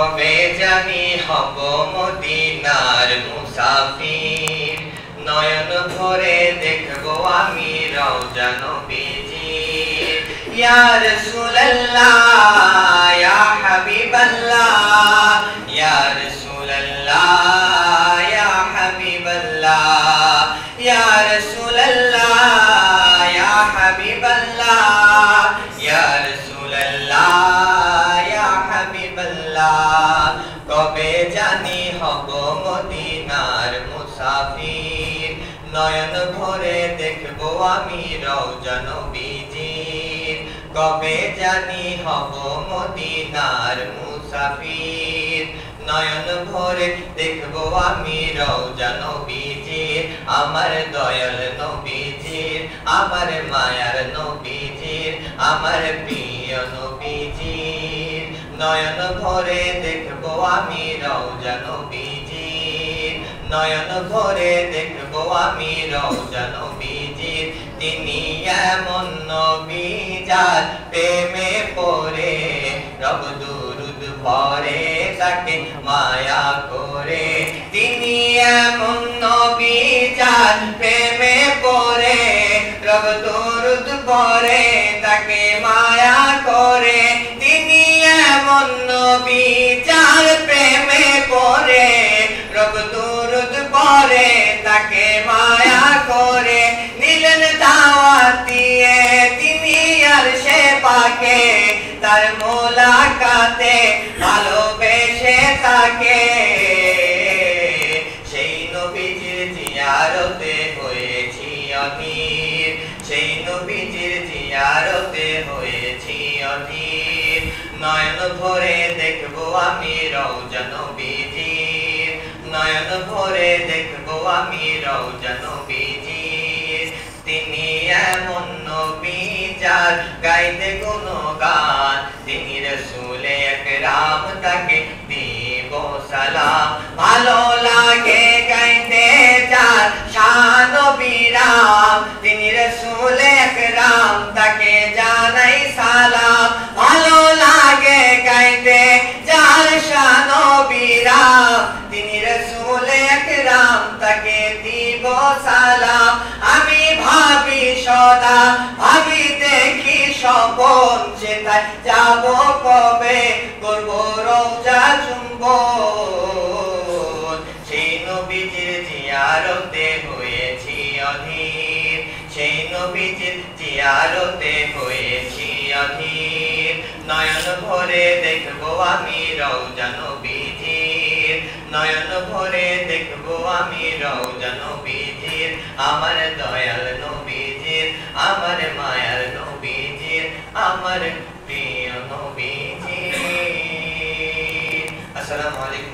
কবে জানি হব মদিনার মুসাফির, নয়ন ভরে দেখবো আমি রওজা নবীজির। ইয়া রাসূলুল্লাহ ইয়া হাবিবাল্লাহ, ইয়া রাসূলুল্লাহ ইয়া হাবিবাল্লাহ, ইয়া রাসূলুল্লাহ ইয়া হাবিবাল্লাহ, ইয়া রাসূলুল্লাহ ইয়া হাবিবাল্লাহ। কবে জানি হব মদিনার মুসাফির, নয়ন ভরে দেখবো আমি রওজা নবীজির। কবে জানি হব মদিনার মুসাফির, নয়ন ভরে দেখবো আমি রওজা নবীজির। আমার দয়াল নবীজির, আমার মায়ার নবীজির, আমার প্রিয় নবীজির। নয়ন ভরে দেখবো আমি রওজা নবীজির, নয়ন ভরে দেখবো আমি রওজা নবীজির। তিনি এমন নবী যার প্রেমে পড়ে রব দুরুদ পড়ে তাকে মায়া করে। তিনি এমন নবী যার প্রেমে পড়ে রব দুরুদ পড়ে তাকে মায়া করে। তিনি এমন নবী যার প্রেমে পড়ে রব দুরুদ পড়ে তাকে মায়া করে। নিলেন দাওয়াত দিয়ে তিনি আরশে পাকে, তার মোলাকাতে ভালোবেসে তাকে। সেই নবীজির জিয়ারতে হয়েছি অধীর, সেই নবীজির জিয়ারতে হয়েছি অধীর। নয়ন ভরে দেখবো আমি রওজা নবীজির, নয়ন ভরে দেখবো আমি রওজা নবীজির। তিনি এমন নবী যার গাইতে গুণগান, তিনি রাসূলে আকরাম তাকে দিব সালাম। ভালো লাগে গাইতে যার শান বিরাম, তিনি রাসূলে আকরাম তাকে জানাই সালাম। ভালো লাগে গাইতে যার শান বিরাম, তিনি রাসূলে আকরাম তাকে দিব সালাম। আমি ভাবি সদা ভাবি দেখি স্বপন, সেটাই যাব কবে করব রওজা চুম্বন। সেই নবীজির জিয়ারতে হয়েছি অধীর, সেই নবীজির জিয়ারতে হয়েছি অধীর। নয়ন ভরে দেখবো আমি রওজা নবীজির, নয়ন ভরে দেখবো আমি রওজা নবীজির। আমার দয়াল নবীজির, আমার মায়ার নবীজির, আমার প্রিয় নবীজির। আসসালামু আলাইকুম।